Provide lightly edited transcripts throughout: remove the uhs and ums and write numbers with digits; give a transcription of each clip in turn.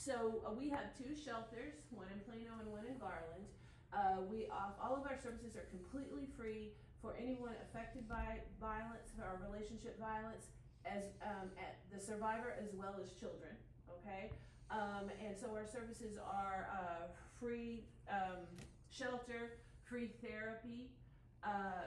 So we have two shelters, one in Plano and one in Garland. All of our services are completely free for anyone affected by violence or relationship violence, as at the survivor as well as children. Okay, and so our services are free shelter, free therapy,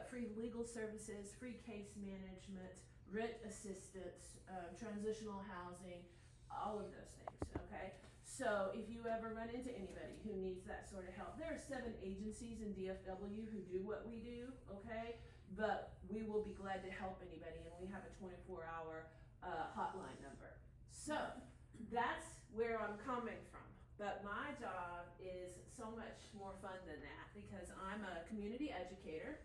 free legal services, free case management, rent assistance, transitional housing, all of those things, okay? So if you ever run into anybody who needs that sort of help, there are 7 agencies in DFW who do what we do, okay? But we will be glad to help anybody, and we have a 24-hour hotline number. So that's where I'm coming from. But my job is so much more fun than that because I'm a community educator.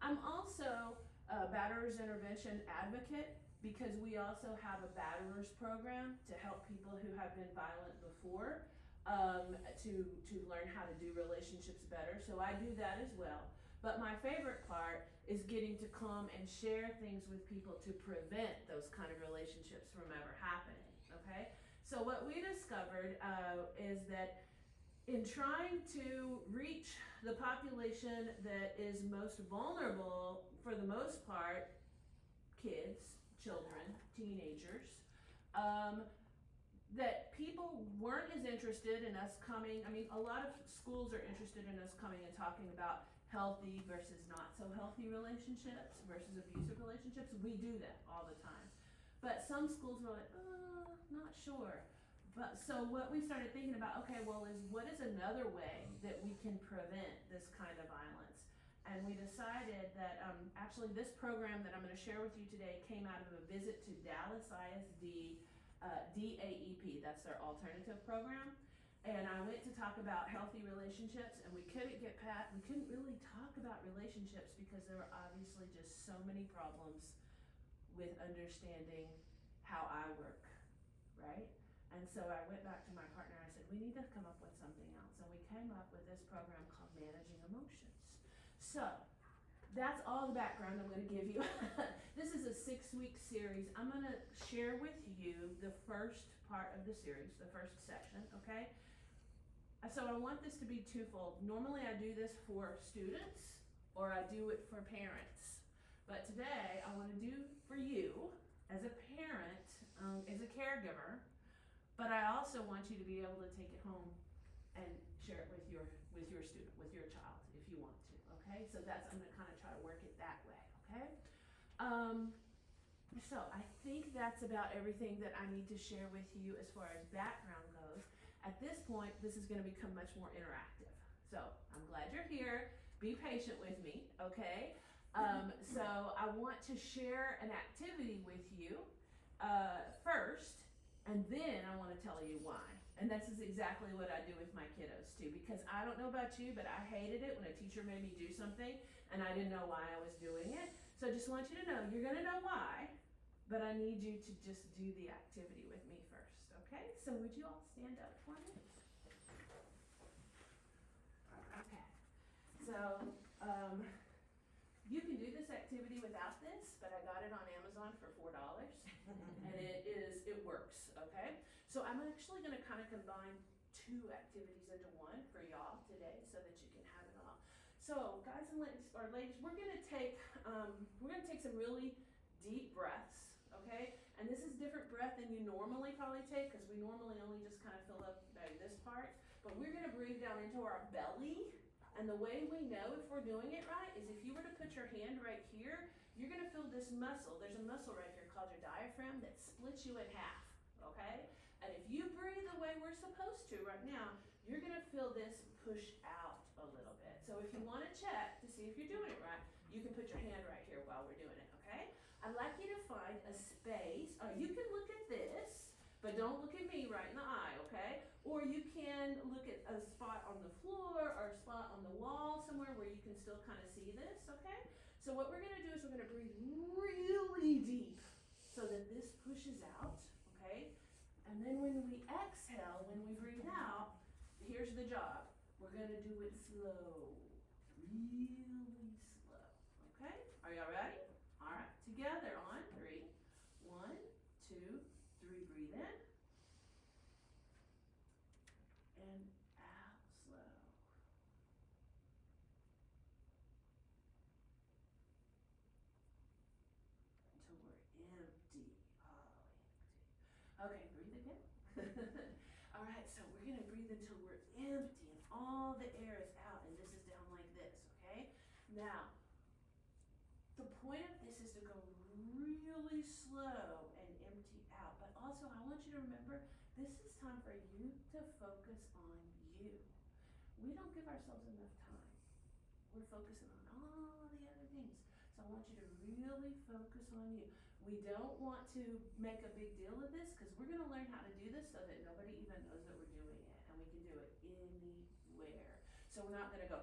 I'm also a batterers intervention advocate because we also have a batterers program to help people who have been violent before to learn how to do relationships better. So I do that as well. But my favorite part is getting to come and share things with people to prevent those kind of relationships from ever happening, okay? So what we discovered is that in trying to reach the population that is most vulnerable, for the most part, kids, children, teenagers, that people weren't as interested in us coming. I mean, a lot of schools are interested in us coming and talking about healthy versus not so healthy relationships versus abusive relationships. We do that all the time. But some schools were like, not sure. But so what we started thinking about, okay, well, what is another way that we can prevent this kind of violence? And we decided that actually this program that I'm going to share with you today came out of a visit to Dallas ISD DAEP, that's their alternative program. And I went to talk about healthy relationships, and we couldn't really talk about relationships because there were obviously just so many problems with understanding how I work, right? And so I went back to my partner and I said, we need to come up with something else. And we came up with this program called Managing Emotions. So that's all the background I'm going to give you. This is a 6-week series. I'm going to share with you the first part of the series, the first section, okay? So I want this to be twofold. Normally I do this for students or I do it for parents. But today I want to do for you as a parent, as a caregiver, but I also want you to be able to take it home and share it with your student, with your child, if you want to, okay? So I'm gonna kind of try to work it that way, okay? So I think that's about everything that I need to share with you as far as background goes. At this point, this is gonna become much more interactive. So I'm glad you're here. Be patient with me, okay? So I want to share an activity with you first, and then I want to tell you why. And this is exactly what I do with my kiddos too, because I don't know about you, but I hated it when a teacher made me do something and I didn't know why I was doing it. So I just want you to know, you're going to know why, but I need you to just do the activity with me first, okay? So would you all stand up for me? Okay. So, you can do this activity without this, but I got it on Amazon for $4, and it works, okay? So I'm actually gonna kind of combine 2 activities into one for y'all today so that you can have it all. So guys and ladies, we're gonna take some really deep breaths, okay? And this is different breath than you normally probably take, because we normally only just kind of fill up this part, but we're gonna breathe down into our belly. And the way we know if we're doing it right is if you were to put your hand right here, you're gonna feel this muscle. There's a muscle right here called your diaphragm that splits you in half, okay? And if you breathe the way we're supposed to right now, you're gonna feel this push out a little bit. So if you wanna check to see if you're doing it right, you can put your hand right here while we're doing it, okay? I'd like you to find a space, or you can look at this, but don't look at me right in the eye, okay? Or you can look at a spot on the floor or a spot on the wall somewhere where you can still kind of see this, okay? So what we're gonna do is we're gonna breathe really deep so that this pushes out, okay? And then when we exhale, when we breathe out, here's the job. We're gonna do it slow, really slow, okay? Are y'all ready? All right, together on 3. 1, 2, 3, breathe in. So we're gonna breathe until we're empty and all the air is out, and this is down like this, okay? Now, the point of this is to go really slow and empty out, but also I want you to remember, this is time for you to focus on you. We don't give ourselves enough time. We're focusing on all the other things. So I want you to really focus on you. We don't want to make a big deal of this because we're gonna learn how to do this so that nobody even knows that we're doing it, and we can do it anywhere. So we're not gonna go,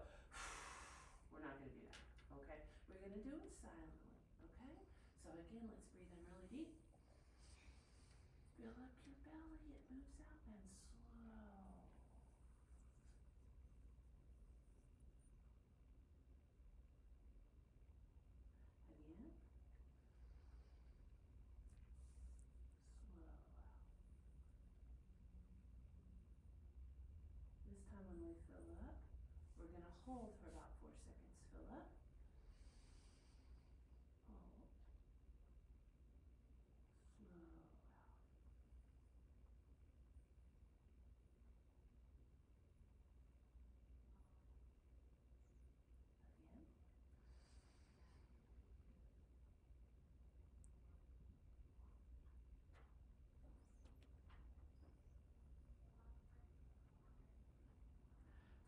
we're not gonna do that, okay? We're gonna do it silently, okay? So again, let's breathe in really deep. Fill up your belly, it moves out, and slow. Again. Slow out. This time when we fill up, we're gonna hold for about 4 seconds. Fill up. Hold. Slow out. Again.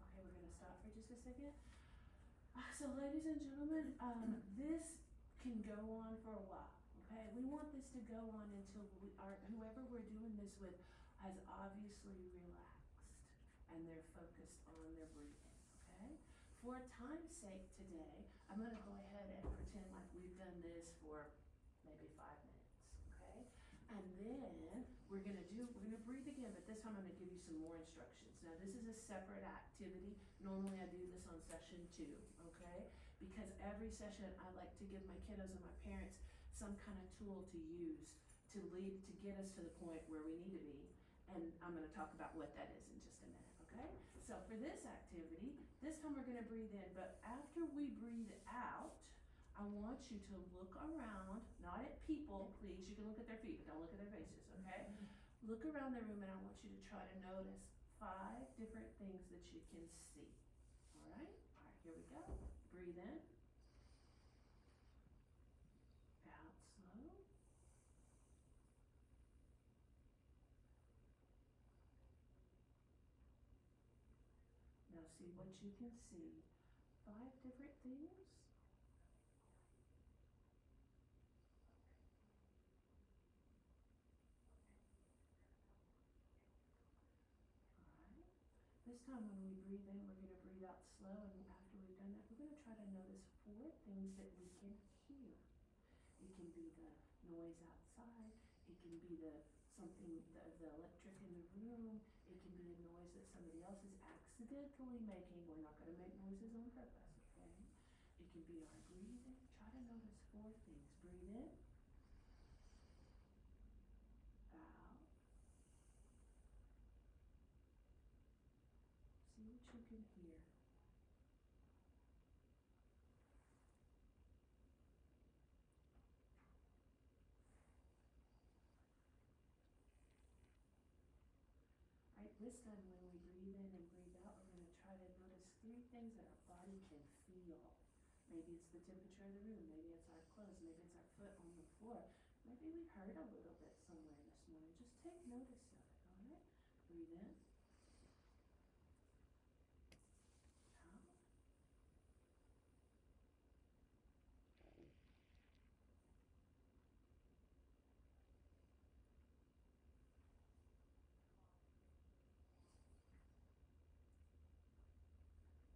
Okay, we're gonna stop for just a second. So ladies and gentlemen, this can go on for a while, okay? We want this to go on until whoever we're doing this with has obviously relaxed and they're focused on their breathing, okay? For time's sake today, I'm gonna go ahead and pretend like we've done this for maybe 5 minutes, okay? And then we're gonna breathe again, but this time I'm gonna give you some more instructions. Now this is a separate activity. Normally I do this on session 2, okay? Because every session I like to give my kiddos and my parents some kind of tool to use to get us to the point where we need to be. And I'm gonna talk about what that is in just a minute, okay? So for this activity, this time we're gonna breathe in, but after we breathe out, I want you to look around, not at people, please. You can look at their feet, but don't look at their faces, okay? Look around the room and I want you to try to notice 5 different things that you can see. All right, here we go. Breathe in. Out slow. Now see what you can see. 5 different things. This time when we breathe in, we're going to breathe out slow, and after we've done that, we're going to try to notice 4 things that we can hear. It can be the noise outside, it can be the electric in the room, it can be a noise that somebody else is accidentally making. We're not going to make noises on purpose, okay? It can be our breathing. Try to notice 4 things. Breathe in. Out. See what you can hear. Right, this time when we breathe in and breathe out, we're going to try to notice 3 things that our body can feel. Maybe it's the temperature of the room, maybe it's our clothes, maybe it's our foot on the floor. Maybe we hurt a little bit somewhere this morning. Just take notice of it, all right? Breathe in. Out.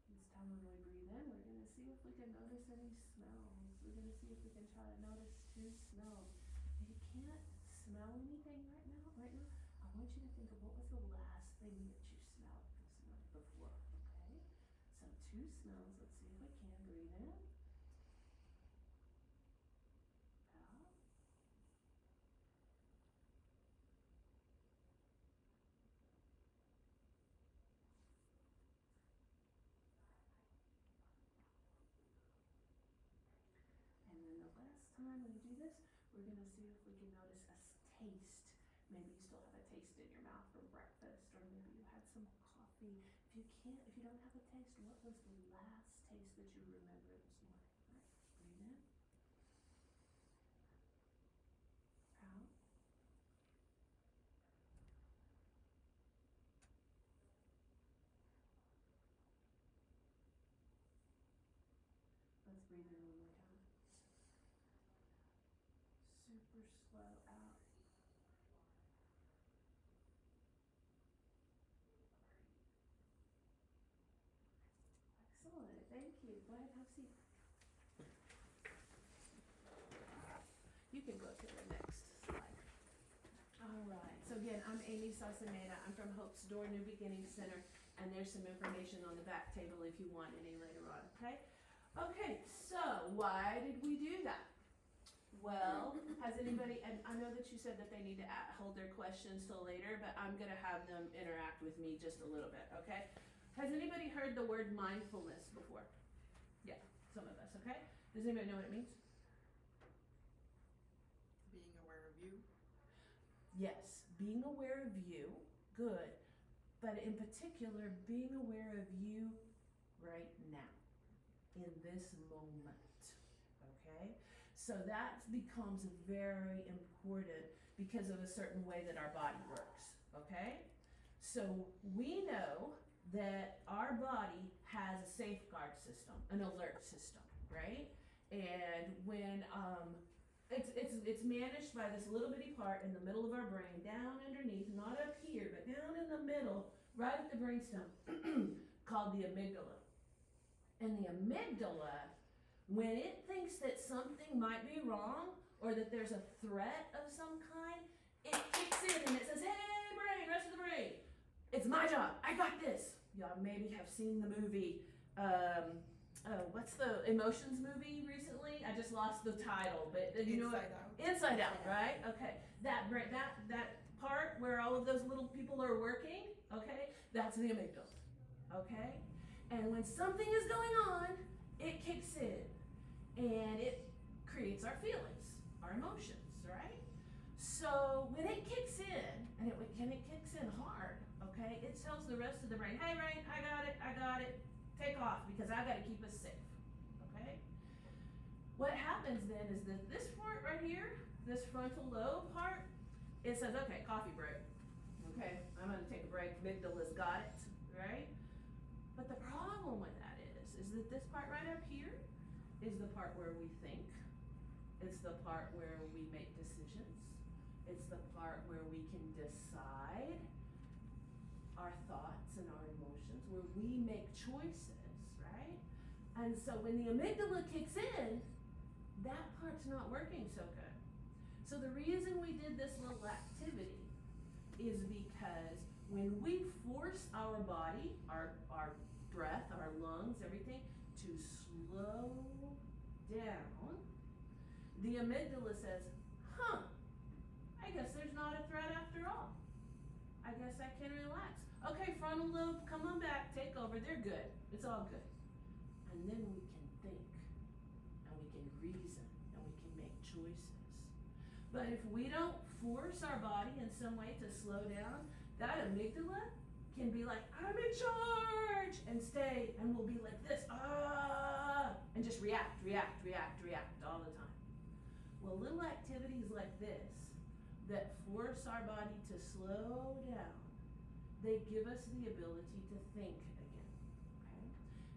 This time when we breathe in, we're going to see if we can notice any smells. We're going to see if we can try to notice 2 smells. If you can't smell anything right now, I want you to think of what was the last thing that you smelled this morning before, okay? So 2 smells. Let's see if we can. Breathe in. Out. And then the last time we do this, we're going to see if we can notice a taste. Maybe you still have a taste in your mouth from breakfast, or maybe you coffee. If you don't have a taste, what was the last taste that you remember this morning? Right? Breathe in. Out. Let's breathe in one more time. Super slow out. Excellent, thank you. Go ahead, have a seat. You can go to the next slide. All right, so again, I'm Amy Sausameda. I'm from Hope's Door New Beginning Center, and there's some information on the back table if you want any later on, okay? Okay, so why did we do that? Well, has anybody, and I know that you said that they need to hold their questions till later, but I'm gonna have them interact with me just a little bit, okay? Has anybody heard the word mindfulness before? Yeah, some of us, okay? Does anybody know what it means? Being aware of you. Yes, being aware of you, good, but in particular, being aware of you right now, in this moment, okay? So that becomes very important because of a certain way that our body works, okay? So we know that our body has a safeguard system, an alert system, right? And when it's managed by this little bitty part in the middle of our brain, down underneath, not up here, but down in the middle, right at the brainstem, called the amygdala. And the amygdala, when it thinks that something might be wrong or that there's a threat of some kind, it kicks in and it says, hey brain, rest of the brain, it's my job, I got this. Y'all maybe have seen the movie, what's the Emotions movie recently? I just lost the title, but you know what? Inside Out, right? Okay, that part where all of those little people are working, okay, that's the amygdala, okay? And when something is going on, it kicks in and it creates our feelings, our emotions, right? So when it kicks in, and it kicks in hard, okay, it tells the rest of the brain, hey brain, I got it, take off because I gotta keep us safe, okay? What happens then is that this part right here, this frontal lobe part, it says, okay, coffee break, okay, I'm gonna take a break, amygdala's got it, right? But the problem with that is that this part right up here is the part where we think. It's the part where we make decisions. It's the part where we can decide our thoughts and our emotions, where we make choices, right? And so when the amygdala kicks in, that part's not working so good. So the reason we did this little activity is because when we force our body, our breath, our lungs, everything, to slow down, the amygdala says, I guess there's not a threat after all. I guess I can relax. Okay, frontal lobe, come on back, take over, they're good. It's all good. And then we can think, and we can reason, and we can make choices. But if we don't force our body in some way to slow down, that amygdala can be like, I'm in charge, and stay, and we'll be like this, and just react all the time. Well, little activities like this that force our body to slow down, they give us the ability to think again, okay?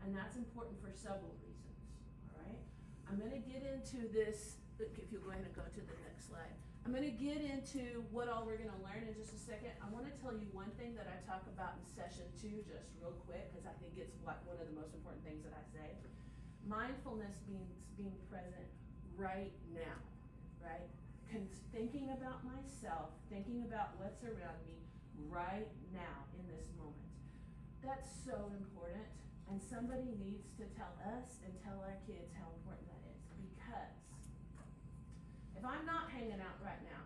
And that's important for several reasons, all right? I'm gonna get into this, if you'll go ahead and go to the next slide. I'm gonna get into what all we're gonna learn in just a second. I wanna tell you one thing that I talk about in session 2, just real quick, because I think it's one of the most important things that I say. Mindfulness means being present right now, right? Thinking about myself, thinking about what's around me right now in this moment. That's so important, and somebody needs to tell us and tell our kids how important that is, because if I'm not hanging out right now,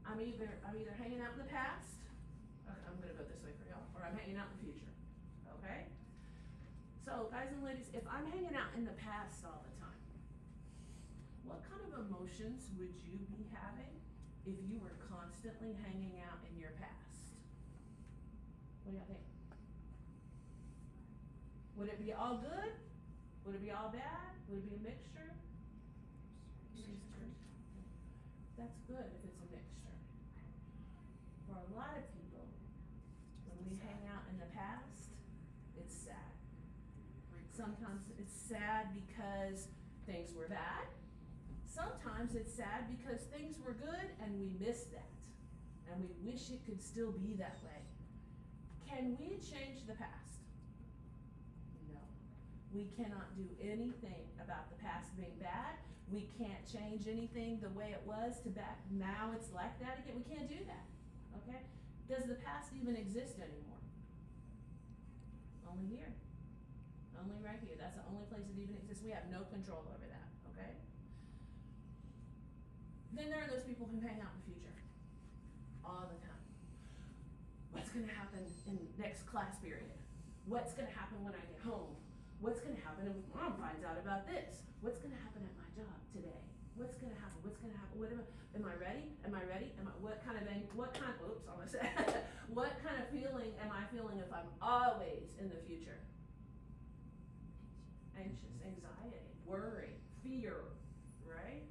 I'm either hanging out in the past, okay, I'm gonna go this way for y'all, or I'm hanging out in the future, okay? So guys and ladies, if I'm hanging out in the past all the time, what kind of emotions would you be having if you were constantly hanging out in your past? What do y'all think? Would it be all good? Would it be all bad? Would it be a mixture? That's good if it's a mixture. For a lot of people, when we hang out in the past, it's sad. Sometimes it's sad because things were bad. Sometimes it's sad because things were good and we missed that. And we wish it could still be that way. Can we change the past? No. We cannot do anything about the past being bad. We can't change anything the way it was to back. Now it's like that again. We can't do that. Okay? Does the past even exist anymore? Only here. Only right here. That's the only place it even exists. We have no control over that. Okay? Then there are those people who hang out in the future. All the time. What's gonna happen in next class period? What's gonna happen when I get home? What's gonna happen if mom finds out about this? What's gonna happen at my job today? What's gonna happen? What's gonna happen? What am I ready? Am I ready? What kind of feeling am I feeling if I'm always in the future? Anxious, anxiety, worry, fear, right?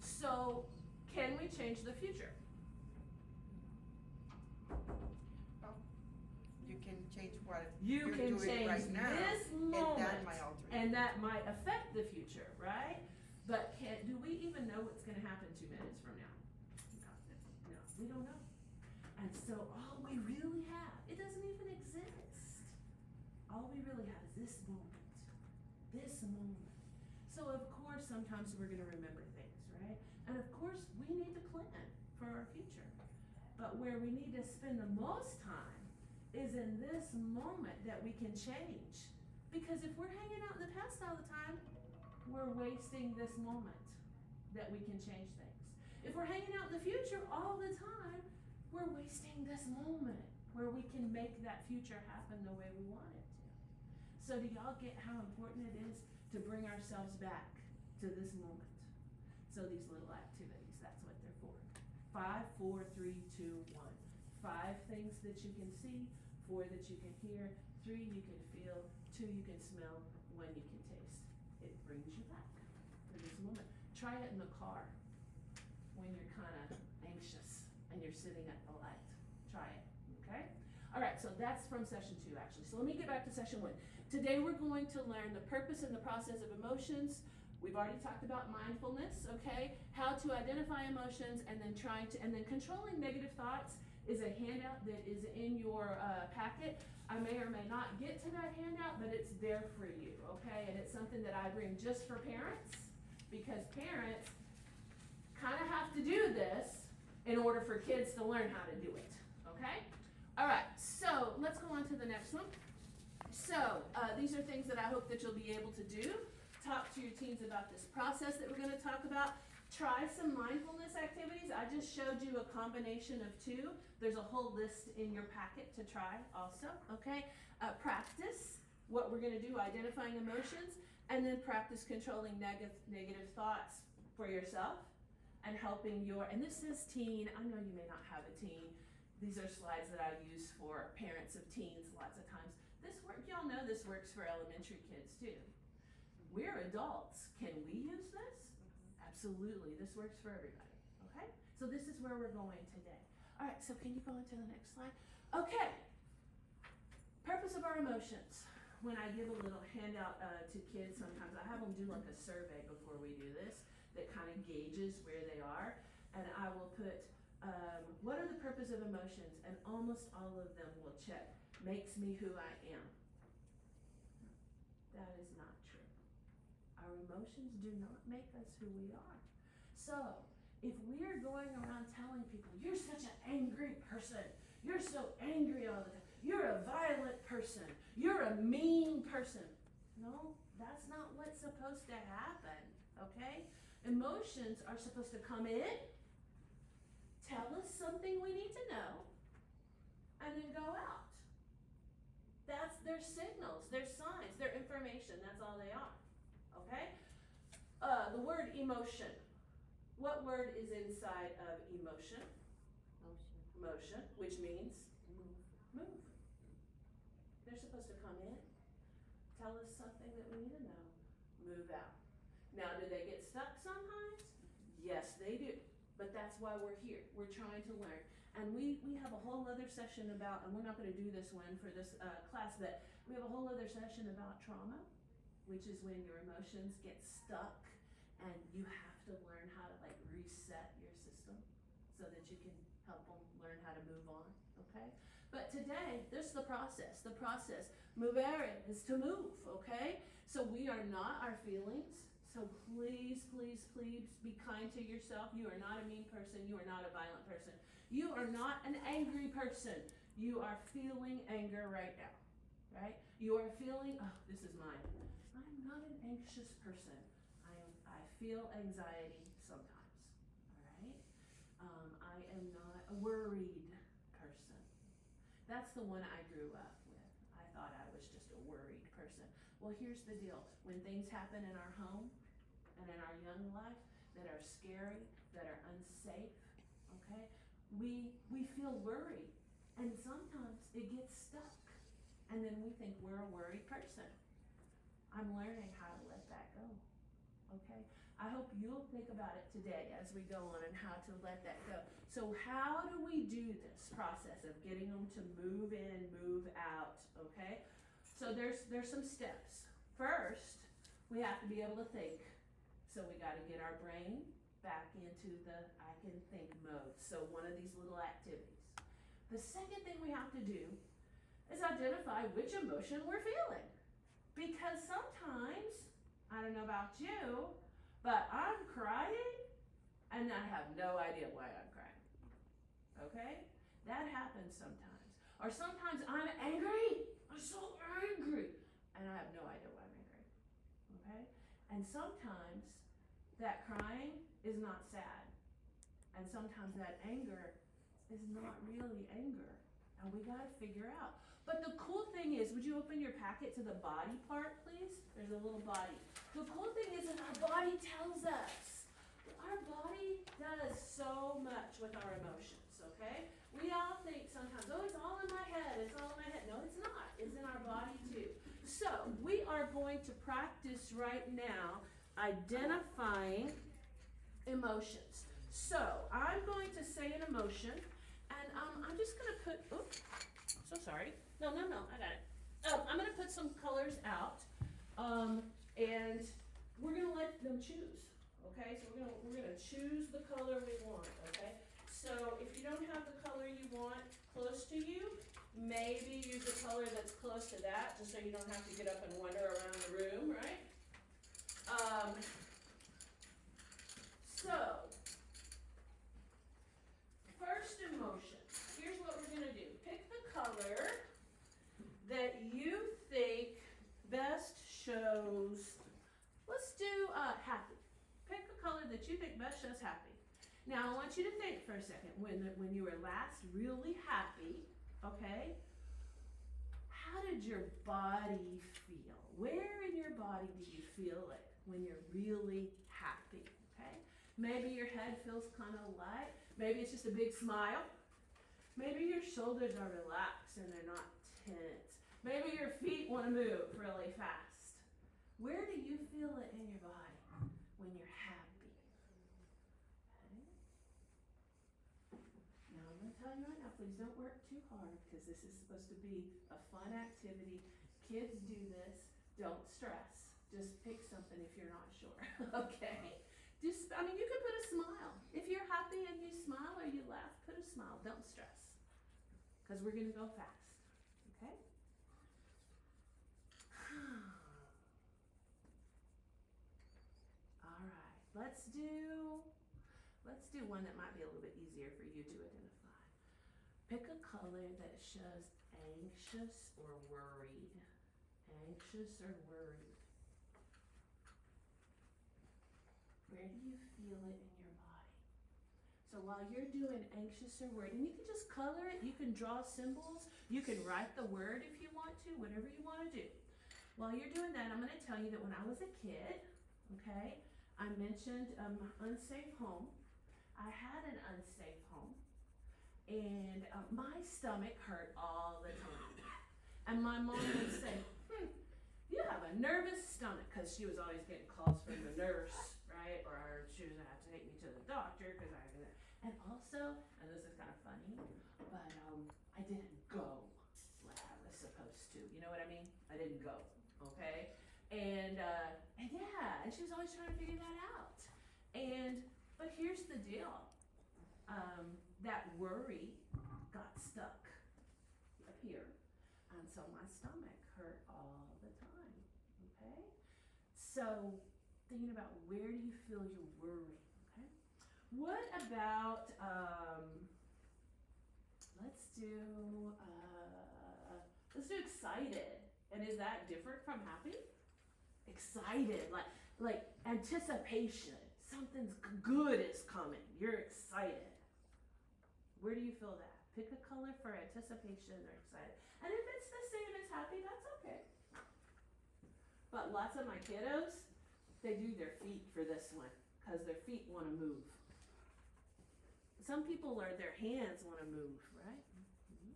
So, can we change the future? You can change what You you're can doing change right now, this moment, and that might alter it. and that might affect the future, right? But do we even know what's gonna happen 2 minutes from now? No, we don't know. And so all we really have, it doesn't even exist. All we really have is this moment. This moment. So of course, sometimes we're gonna remember things, right? And of course, we need to plan for our future. But where we need to spend the most time is in this moment that we can change. Because if we're hanging out in the past all the time, we're wasting this moment that we can change things. If we're hanging out in the future all the time, we're wasting this moment where we can make that future happen the way we want it to. So do y'all get how important it is to bring ourselves back to this moment? So these little activities, that's what they're for. 5, 4, 3, 2, 1. 5 things that you can see, 4 that you can hear, 3 you can feel, 2 you can smell, 1 you can taste. It brings you back to this moment. Try it in the car when you're kind of anxious and you're sitting at the light. Try it, okay? All right, so that's from session 2 actually. So let me get back to session 1. Today we're going to learn the purpose and the process of emotions. We've already talked about mindfulness, okay? How to identify emotions and then controlling negative thoughts is a handout that is in your packet. I may or may not get to that handout, but it's there for you, okay? And it's something that I bring just for parents because parents kind of have to do this in order for kids to learn how to do it, okay? All right, so let's go on to the next one. So these are things that I hope that you'll be able to do. Talk to your teens about this process that we're going to talk about. Try some mindfulness activities. I just showed you a combination of 2. There's a whole list in your packet to try also, okay? Practice what we're going to do, identifying emotions, and then practice controlling negative thoughts for yourself and helping and this is teen. I know you may not have a teen. These are slides that I use for parents of teens lots of times. Y'all know this works for elementary kids too. We're adults. Can we use this? Absolutely. This works for everybody. Okay? So this is where we're going today. All right, so can you go on to the next slide? Okay. Purpose of our emotions. When I give a little handout to kids, sometimes I have them do like a survey before we do this that kind of gauges where they are. And I will put, what are the purpose of emotions? And almost all of them will check, makes me who I am. That is not true. Our emotions do not make us who we are. So, if we're going around telling people, you're such an angry person, you're so angry all the time, you're a violent person, you're a mean person. No, that's not what's supposed to happen, okay? Emotions are supposed to come in, tell us something we need to know, and then go out. They're signals, they're signs, they're information, that's all they are, okay? The word emotion. What word is inside of emotion? Motion, which means move. They're supposed to come in, tell us something that we need to know, move out. Now, do they get stuck sometimes? Yes, they do. But that's why we're here. We're trying to learn. And we have a whole other session about, and we're not gonna do this one for this class, but we have a whole other session about trauma, which is when your emotions get stuck and you have to learn how to like reset your system so that you can help them learn how to move on, okay? But today, this is the process. The process, movere is to move, okay? So we are not our feelings. So please, please, please be kind to yourself. You are not a mean person. You are not a violent person. You are not an angry person. You are feeling anger right now, right? You are feeling, oh, this is mine. I'm not an anxious person. I feel anxiety sometimes, all right? I am not a worried person. That's the one I grew up with. I thought I was just a worried person. Well, here's the deal. When things happen in our home and in our young life that are scary, that are unsafe, okay, we feel worried. And sometimes it gets stuck. And then we think we're a worried person. I'm learning how to let that go, okay? I hope you'll think about it today as we go on and how to let that go. So how do we do this process of getting them to move in, move out, okay? So there's some steps. First, we have to be able to think. So we gotta get our brain back into the I can think mode. So one of these little activities. The second thing we have to do is identify which emotion we're feeling. Because sometimes, I don't know about you, but I'm crying and I have no idea why I'm crying. Okay? That happens sometimes. Or sometimes I'm angry. I'm so angry. And I have no idea why I'm angry. Okay? And sometimes that crying is not sad. And sometimes that anger is not really anger. And we gotta figure out. But the cool thing is, would you open your packet to the body part, please? There's a little body. The cool thing is that our body tells us. Our body does so much with our emotions, okay? We all think sometimes, oh, it's all in my head, it's all in my head. No, it's not. It's in our body too. So we are going to practice right now identifying emotions. So I'm going to say an emotion, and I'm just gonna put, oops, so sorry. No, I got it. I'm gonna put some colors out, and we're gonna let them choose. Okay, so we're gonna choose the color we want. Okay, so if you don't have the color you want close to you, maybe use a color that's close to that, just so you don't have to get up and wander around the room, right? So first emotion. Here's what we're gonna do. Pick the color that you think best shows, let's do happy. Pick a color that you think best shows happy. Now I want you to think for a second, when you were last really happy, okay, how did your body feel? Where in your body do you feel it when you're really happy, okay? Maybe your head feels kind of light. Maybe it's just a big smile. Maybe your shoulders are relaxed and they're not tense. Maybe your feet want to move really fast. Where do you feel it in your body when you're happy? Okay. Now I'm going to tell you right now, please don't work too hard because this is supposed to be a fun activity. Kids do this. Don't stress. Just pick something if you're not sure. Okay? You can put a smile. If you're happy and you smile or you laugh, put a smile. Don't stress. Because we're going to go fast. Okay? All right. Let's do one that might be a little bit easier for you to identify. Pick a color that shows anxious or worried. Anxious or worried. Where do you feel it in your body? So while you're doing anxious or worried, and you can just color it, you can draw symbols, you can write the word if you want to, whatever you want to do. While you're doing that, I'm going to tell you that when I was a kid, okay, I mentioned unsafe home. I had an unsafe home, and my stomach hurt all the time. And my mom would say, you have because she was always getting calls from the nurse, right? Or she was gonna have to take me to the doctor because and also, and this is kind of funny, but I didn't go when I was supposed to. You know what I mean? I didn't go. Okay. And yeah, and she was always trying to figure that out. But here's the deal. That worry got stuck up here, and so my stomach hurt all the time. Okay. So thinking about where do you feel your worry? Okay. What about let's do excited. And is that different from happy? Excited, like anticipation. Something's good is coming. You're excited. Where do you feel that? Pick a color for anticipation or excited. And if it's the same as happy, that's okay. But lots of my kiddos, they do their feet for this one because their feet want to move. Some people are their hands want to move, right? Mm-hmm.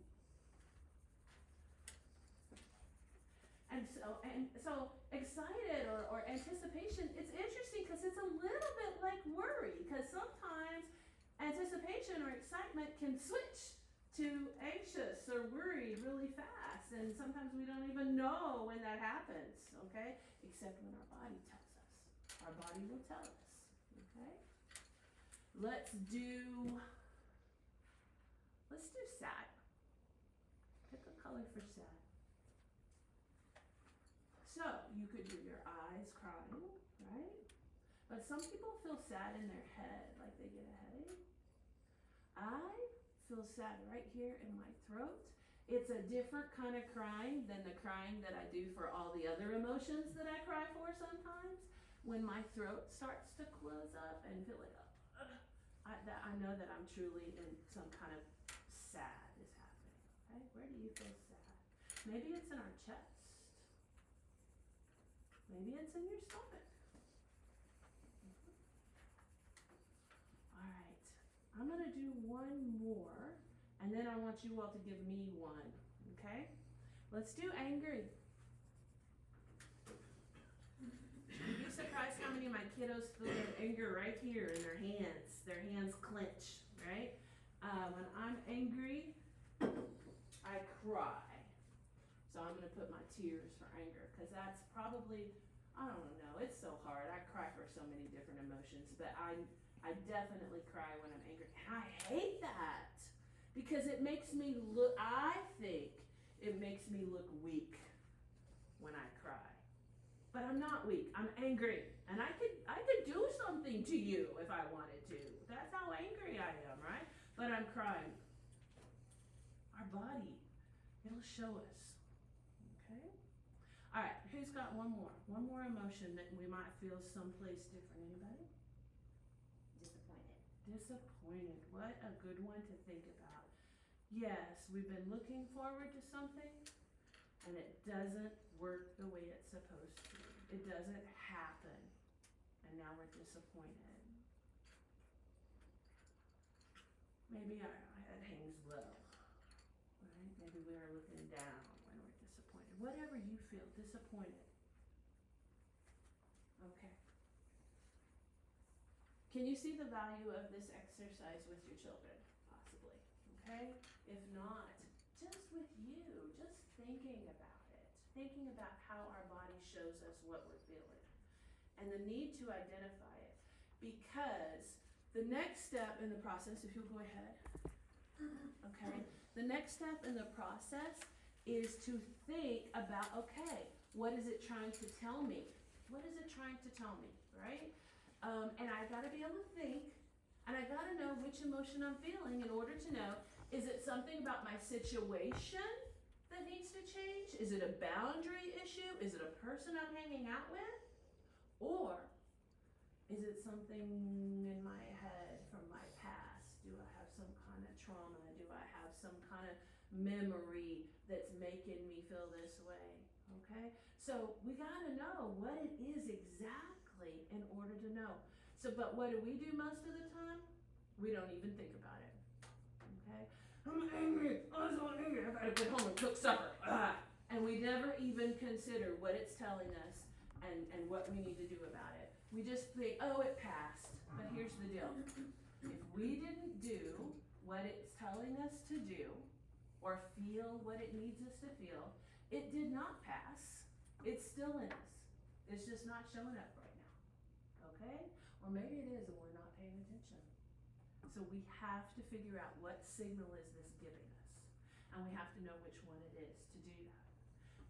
And so excited or anticipation, it's interesting because it's a little bit like worry, because sometimes anticipation or excitement can switch to anxious or worried really fast, and sometimes we don't even know when that happens, okay? Except when our body tells us. Our body will tell us, okay? Let's do sad. Pick a color for sad. So you could do your eyes crying, right? But some people feel sad in their head, like they get a headache. I feel sad right here in my throat. It's a different kind of crying than the crying that I do for all the other emotions that I cry for sometimes. When my throat starts to close up and feel like, I know that I'm truly in some kind of sad is happening. Okay, where do you feel sad? Maybe it's in our chest. Maybe it's in your stomach. All right, I'm gonna do one more, and then I want you all to give me one, okay? Let's do angry. You'd be surprised how many of my kiddos feel their anger right here in their hands. Their hands clench, right? When I'm angry, I cry. So I'm gonna put my tears for anger, because that's probably, I don't know, it's so hard. I cry for so many different emotions, but I definitely cry when I'm angry. And I hate that, because it makes me look, I think it makes me look weak when I cry. But I'm not weak, I'm angry. And I could do something to you if I wanted to. That's how angry I am, right? But I'm crying. Our body, it'll show us. Okay? All right, who's got one more? One more emotion that we might feel someplace different. Anybody? Disappointed. Disappointed. What a good one to think about. Yes, we've been looking forward to something, and it doesn't work the way it's supposed to. It doesn't happen, and now we're disappointed. Maybe our head hangs low, right? Maybe we are looking down when we're disappointed. Whatever you feel, disappointed. Okay. Can you see the value of this exercise with your children? Possibly, okay? If not, just with you, just thinking about it. Thinking about how our body shows us what we're feeling. And the need to identify it. Because the next step in the process, if you'll go ahead, okay? The next step in the process is to think about, okay, what is it trying to tell me? What is it trying to tell me, right? And I gotta be able to think, and I gotta know which emotion I'm feeling in order to know, is it something about my situation that needs to change? Is it a boundary issue? Is it a person I'm hanging out with? Or is it something in my head from my past? Do I have some kind of trauma? Do I have some kind of memory that's making me feel this way? Okay? So we gotta know what it is exactly in order to know. So, but what do we do most of the time? We don't even think about it. Okay? I'm angry. I'm so angry. I gotta get home and cook supper. And we never even consider what it's telling us and what we need to do about it. We just think, oh, it passed, but here's the deal. If we didn't do what it's telling us to do, or feel what it needs us to feel, it did not pass. It's still in us. It's just not showing up right now, okay? Or maybe it is and we're not paying attention. So we have to figure out what signal is this giving us, and we have to know which one it is to do that.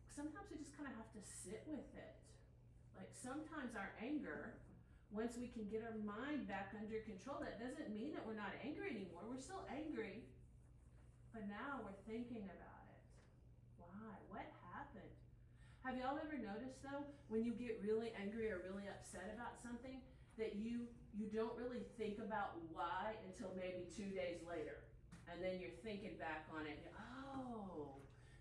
Sometimes we just kind of have to sit with it. Like sometimes our anger, once we can get our mind back under control, that doesn't mean that we're not angry anymore. We're still angry, but now we're thinking about it. Why? What happened? Have y'all ever noticed though, when you get really angry or really upset about something, that you don't really think about why until maybe 2 days later, and then you're thinking back on it. Oh,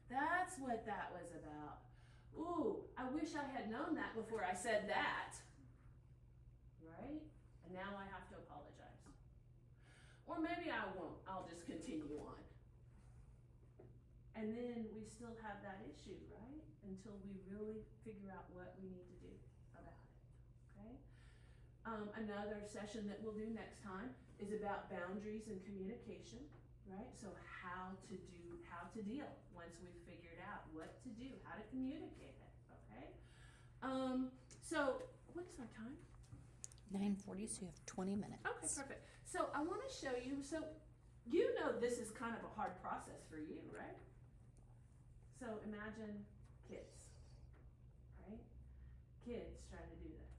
that's what that was about. Ooh, I wish I had known that before I said that. Right? And now I have to apologize. Or maybe I won't. I'll just continue on. And then we still have that issue, right? Until we really figure out what we need to do about it. Okay? Another session that we'll do next time is about boundaries and communication, right? So how to deal once we've figured out what to do, how to communicate it, okay? So what is our time? 9:40, so you have 20 minutes. Okay, perfect. So I want to show you, so you know this is kind of a hard process for you, right? So imagine kids, right? Kids trying to do this.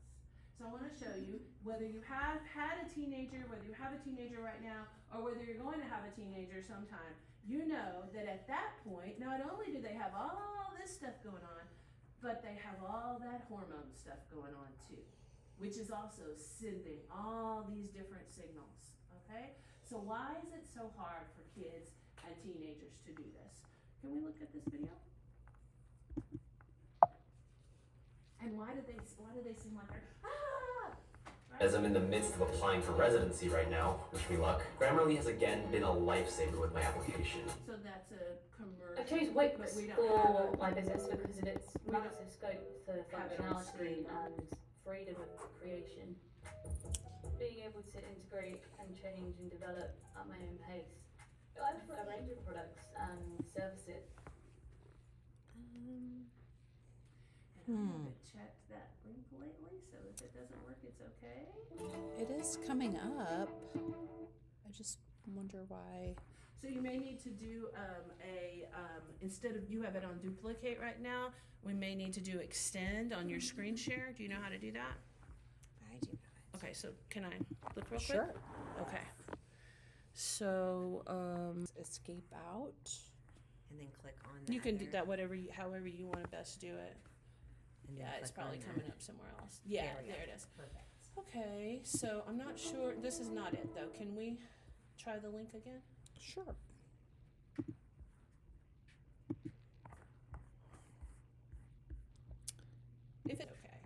So I want to show you, whether you have had a teenager, whether you have a teenager right now, or whether you're going to have a teenager sometime, you know that at that point, not only do they have all this stuff going on, but they have all that hormone stuff going on too, which is also sending all these different signals, okay? So why is it so hard for kids and teenagers to do this? Can we look at this video? And why do they seem like they're, right? As I'm in the midst of applying for residency right now, wish me luck, Grammarly has again been a lifesaver with my application. So that's a commercial. I chose Wix but we don't for have my business because of its we don't massive scope for have it on screen. functionality and freedom of creation. Being able to integrate and change and develop at my own pace. I have a range of products and services. And I haven't checked that link lately, so if it doesn't work, it's okay. It is coming up. I just wonder why. So you may need to do instead of, you have it on duplicate right now, we may need to do extend on your screen share. Do you know how to do that? I do not. Okay, so can I look real quick? Sure. Okay. So, Escape out. And then click on that. you can do there, that however you want to best do it. and then Yeah, it's click probably on that. coming up somewhere else. Yeah, There we go. there it is. Perfect. Okay, so I'm not sure, this is not it though. Can we try the link again? Sure. If it's okay.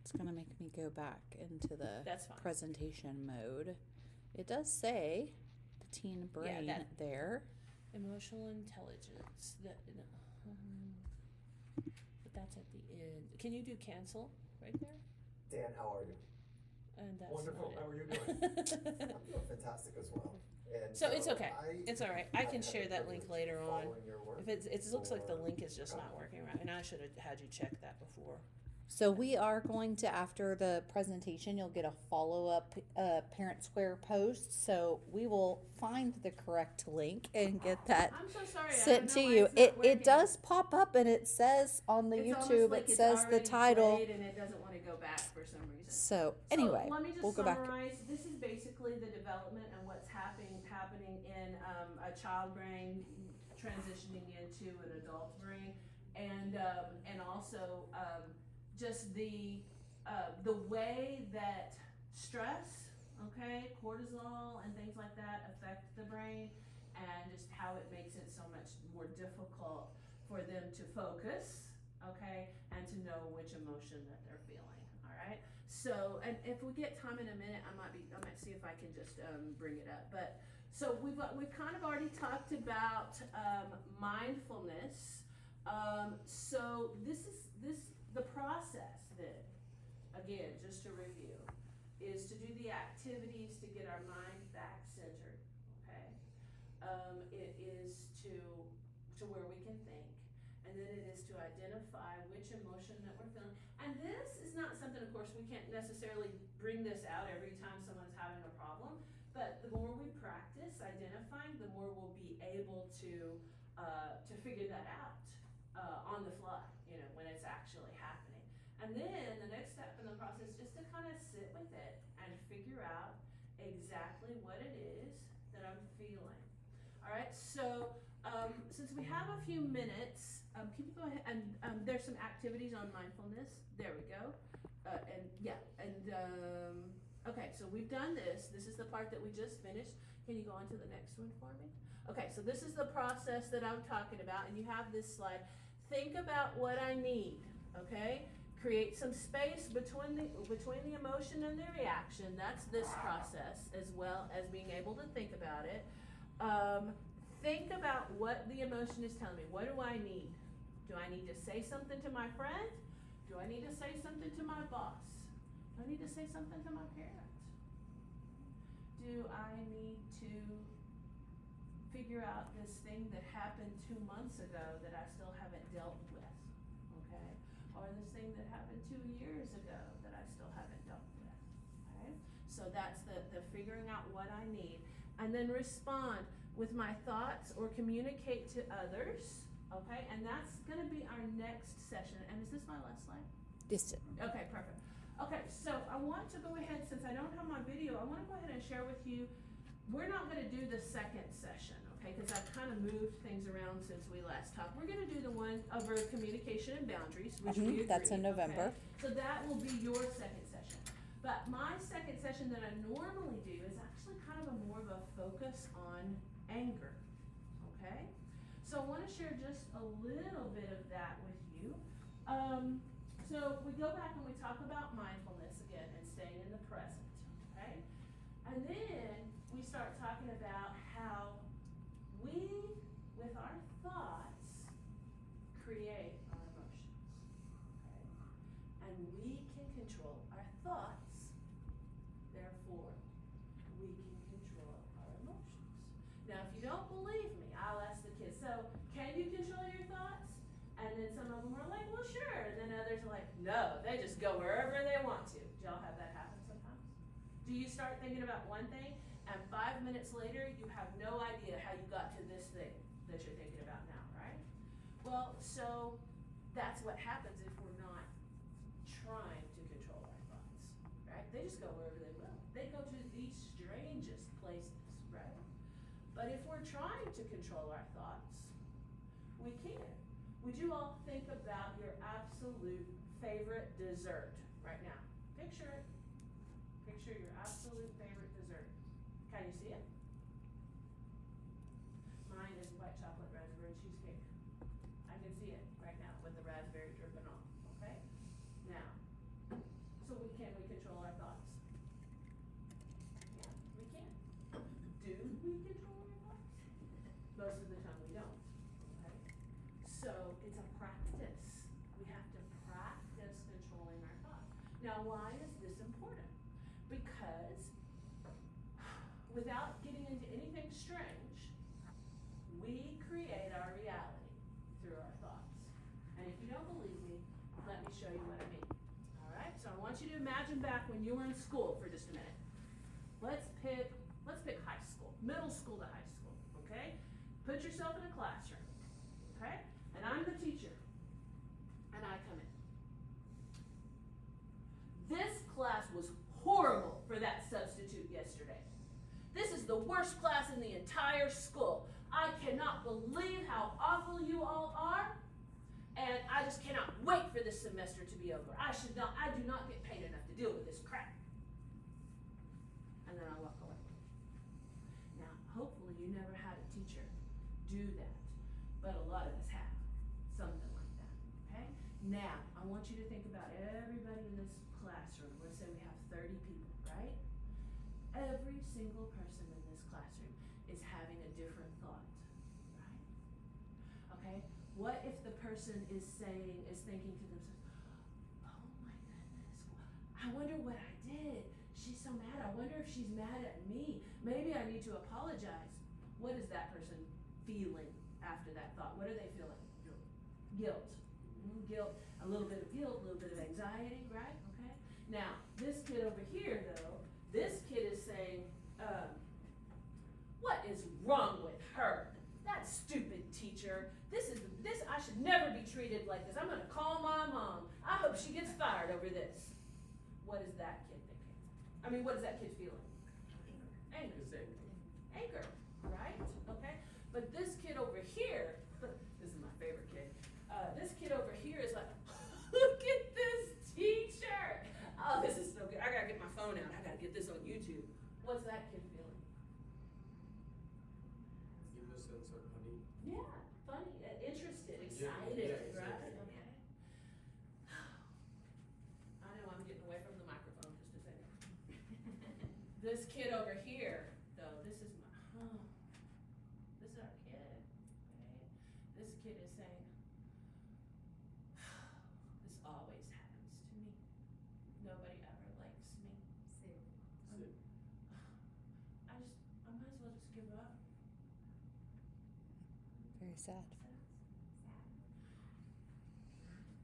It's going to make me go back into the That's fine. presentation mode. It does say the teen brain that- there. Emotional intelligence. But that's at the end. Can you do cancel right there? Dan, how are you? And that's Wonderful. not How are you doing? it. I'm doing fantastic as well. And So it's okay. I It's all right. I can have share the that link privilege later of on. following your work If it looks like the for- link is just not working right, and I should have had you check that before. So we are going to, after the presentation, you'll get a follow-up Parent Square post. So we will find the correct link and get that I'm so sorry. sent I to don't know you. why it's not It working. does pop up and it says on the It's almost YouTube, like it it's says the already title. played and it doesn't want to go back for some reason. So anyway, so let me just we'll go back. summarize. This is basically the development and what's happening in a child brain transitioning into an adult brain, and also just the way that stress, okay, cortisol and things like that affect the brain, and just how it makes it so much more difficult for them to focus, okay, and to know which emotion that they're feeling. All right. So, and if we get time in a minute, I might see if I can just bring it up. But so we've kind of already talked about mindfulness. So this the process then, again, just to review, is to do the activities to get our mind back centered, okay? It is to where we can think, and then it is to identify which emotion that we're feeling. And this is not something, of course, we can't necessarily bring this out every time someone's having a problem, but the more we practice identifying, the more we'll be able to figure that out on the fly, you know, when it's actually happening. And then the next step in the process is just to kind of sit with it and figure out exactly what it is that I'm feeling. All right, so since we have a few minutes, can you go ahead and there's some activities on mindfulness. There we go. Okay, so we've done this. This is the part that we just finished. Can you go on to the next one for me? Okay, so this is the process that I'm talking about, and you have this slide. Think about what I need, okay? Create some space between the emotion and the reaction. That's this process, as well as being able to think about it. Think about what the emotion is telling me. What do I need? Do I need to say something to my friend? Do I need to say something to my boss? Do I need to say something to my parent? Do I need to figure out this thing that happened 2 months ago that I still haven't dealt with, okay? Or this thing that happened 2 years ago that I still haven't dealt with, okay? So that's the figuring out what I need. And then respond with my thoughts or communicate to others, okay? And that's gonna be our next session. And is this my last slide? Yes. Okay, perfect. Okay, so I want to go ahead, since I don't have my video, I wanna go ahead and share with you, we're not gonna do the second session, okay? Because I've kind of moved things around since we last talked. We're gonna do the one over communication and boundaries, which we agreed. That's in November. Okay? So that will be your second session. But my second session that I normally do is actually kind of more of a focus on anger, okay? So I wanna share just a little bit of that with you. So we go back and we talk about mindfulness again and staying in the present, okay? And then we start talking about how we, with our thoughts, create our emotions, okay? And we can control our thoughts, therefore, we can control our emotions. Now, if you don't believe me, I'll ask the kids, so can you control your thoughts? And then some of them are like, well, sure. And then others are like, no, they just go wherever they want to. Do y'all have that happen sometimes? Do you start thinking about one thing, and 5 minutes later, you have no idea how you got to this thing that you're thinking about now, right? Well, so that's what happens if we're not trying to control our thoughts, right? They just go wherever they will. They go to the strangest places, right? But if we're trying to control our thoughts, we can. Would you all think about your absolute favorite dessert right now? Picture it. Picture your absolute favorite dessert. Can you see it? Mine is white chocolate raspberry cheesecake. I can see it right now with the raspberry dripping off, okay? Now, so can we control our thoughts? Yeah, we can. Do we control our thoughts? Most of the time we don't, okay? So it's a practice. We have to practice controlling our thoughts. Now, why is this important? Because without getting into anything strange, we create our reality through our thoughts. And if you don't believe me, let me show you what I mean. All right, so I want you to imagine back when you were in school for just a minute. Let's pick high school, middle school to high school, okay? Put yourself in a classroom, okay? And I'm the teacher, and I come in. This class was horrible for that substitute yesterday. This is the worst class in the entire school. I cannot believe how awful you all are, and I just cannot wait for this semester to be over. I do not get paid enough to deal with this crap. And then I walk away. Now, hopefully you never had a teacher do that, but a lot of us have something like that, okay? Now, I want you to think about everybody in this classroom. Let's say we have 30 people, right? Every single person in this classroom is having a different thought, right? Okay, what if the person is thinking to themselves, I wonder what I did. She's so mad. I wonder if she's mad at me. Maybe I need to apologize. What is that person feeling after that thought? What are they feeling? Guilt. Guilt, a little bit of guilt, a little bit of anxiety, right? Okay. Now, this kid over here, though, this kid is saying, what is wrong with her? That stupid teacher. This, I should never be treated like this. I'm gonna call my mom. I hope she gets fired over this. What is that kid thinking? I mean, what is that kid feeling? Anger. Anger, right? Okay. But this kid over here, this is my favorite kid. This kid over here is like, look at this teacher. Oh, this is so good. I gotta get my phone out. I gotta get this on YouTube. What's that kid feeling? Innocence or funny. Yeah, funny, interested, excited, yeah, right? exactly. Okay. I know I'm getting away from the microphone just a second. This kid over here, though, this is our kid. Okay? This kid is saying, this always happens to me. Nobody ever likes me. I might as well just give up. Very sad.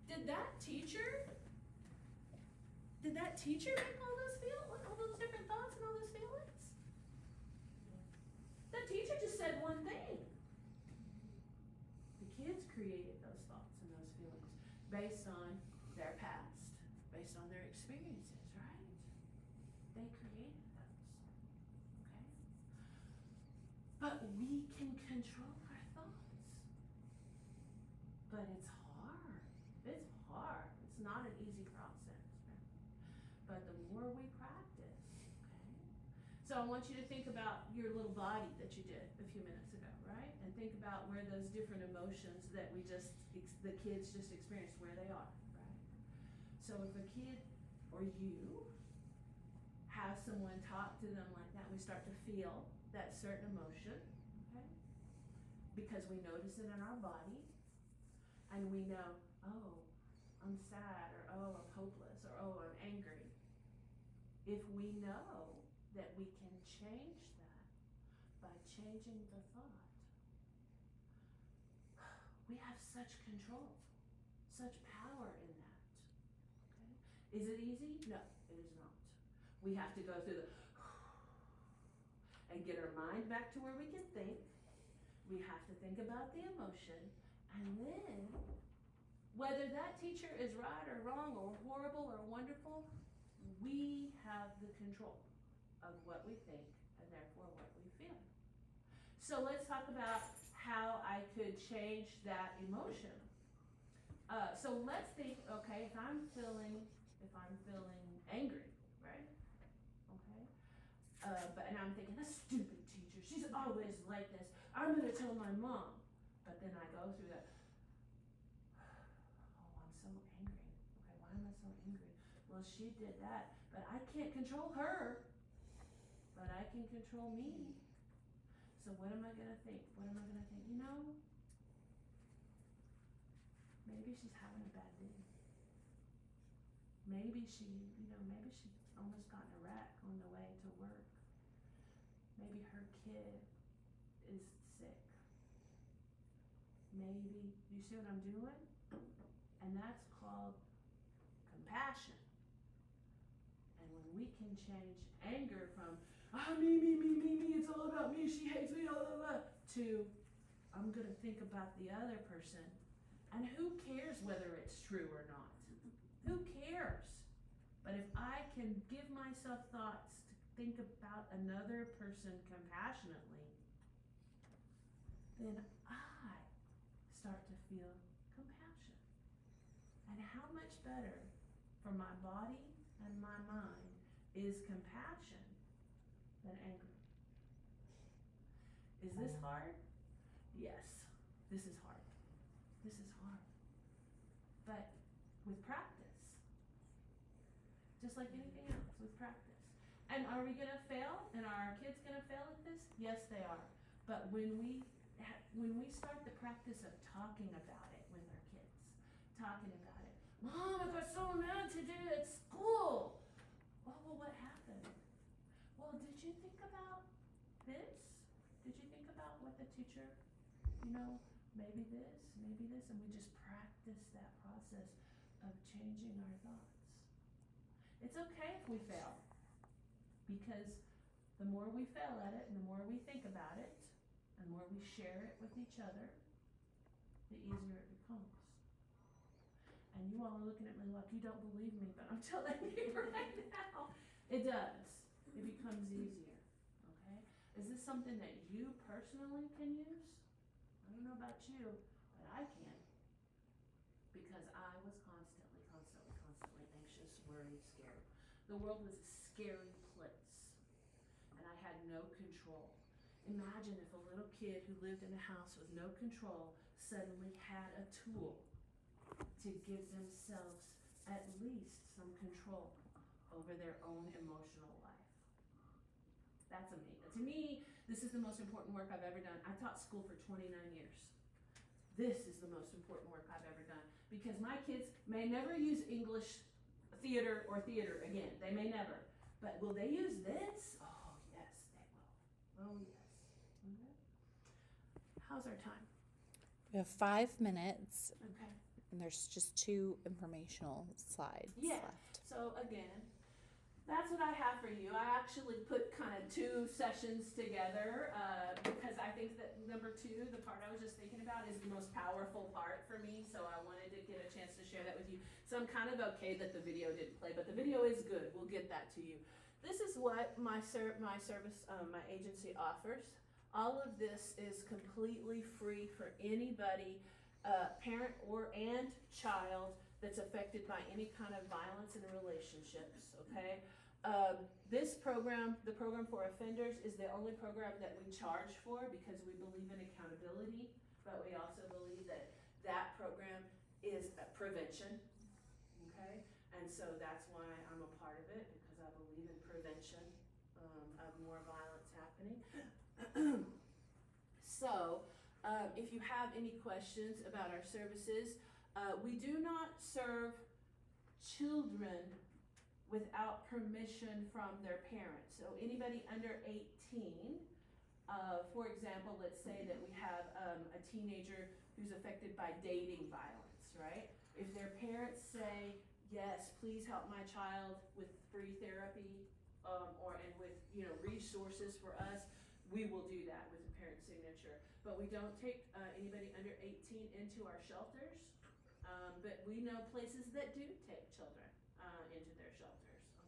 Did that teacher make all those different thoughts and all those feelings? That teacher just said one thing. The kids created those thoughts and those feelings based on their past, based on their experiences, right? They created those. Okay? But we can control our thoughts. But it's hard. It's hard. It's not an easy process. Right? But the more we practice, okay? So I want you to think about your little body that you did a few minutes ago, right? And think about where those different emotions that the kids just experienced, where they are, right? So if a kid or you have someone talk to them like that, we start to feel that certain emotion, okay? Because we notice it in our body, and we know, oh, I'm sad, or oh, I'm hopeless, or oh, I'm angry. If we know that we can change that by changing the thought, we have such control, such power in that. Okay? Is it easy? No, it is not. We have to go through and get our mind back to where we can think. We have to think about the emotion, and then whether that teacher is right or wrong or horrible or wonderful, we have the control of what we think and therefore what we feel. So let's talk about how I could change that emotion. So let's think, okay, if I'm feeling angry, right? Okay. And I'm thinking, this stupid teacher, she's always like this. I'm gonna tell my mom. But then I go through that, oh, I'm so angry. Okay, why am I so angry? Well, she did that, but I can't control her, but I can control me. So what am I gonna think? What am I gonna think? You know, maybe she's having a bad day. Maybe she almost got in a wreck on the way to work. Maybe her kid is sick. Maybe, you see what I'm doing? And that's called compassion. And when we can change anger from, me, it's all about me, she hates me, blah, blah, blah, to, I'm gonna think about the other person. And who cares whether it's true or not? Who cares? But if I can give myself thoughts to think about another person compassionately, then I start to feel compassion. And how much better for my body and my mind is compassion than anger? Is this hard? Yes, this is hard. This is hard. But with practice, just like anything else, with practice. And are we gonna fail? And are our kids gonna fail at this? Yes, they are. But when we start the practice of talking about it with our kids, talking about it, Mom, I got so mad today at school. teacher, you know, maybe this, and we just practice that process of changing our thoughts. It's okay if we fail, because the more we fail at it and the more we think about it, and the more we share it with each other, the easier it becomes. And you all are looking at me like you don't believe me, but I'm telling you right now, it does. It becomes easier, okay? Is this something that you personally can use? I don't know about you, but I can. Because I was constantly anxious, worried, scared. The world was a scary place, and I had no control. Imagine if a little kid who lived in a house with no control suddenly had a tool to give themselves at least some control over their own emotional life. That's amazing. To me, this is the most important work I've ever done. I taught school for 29 years. This is the most important work I've ever done, because my kids may never use English theater again. They may never. But will they use this? Oh, yes, they will. Oh, yes. Okay. How's our time? We have 5 minutes, Okay. and there's just 2 informational slides Yeah. left. So again, that's what I have for you. I actually put kind of 2 sessions together because I think that number 2, the part I was just thinking about, is the most powerful part for me. So I wanted to get a chance to share that with you. So I'm kind of okay that the video didn't play, but the video is good. We'll get that to you. This is what my agency offers. All of this is completely free for anybody, parent and child, that's affected by any kind of violence in relationships, okay? This program, the program for offenders, is the only program that we charge for, because we believe in accountability, but we also believe that that program is a prevention, okay? And so that's why I'm a part of it, because I believe in prevention of more violence happening. So, if you have any questions about our services, we do not serve children without permission from their parents. So anybody under 18, for example, let's say that we have a teenager who's affected by dating violence, right? If their parents say, yes, please help my child with free therapy, and with resources for us, we will do that with a parent signature. But we don't take anybody under 18 into our shelters. But we know places that do take children.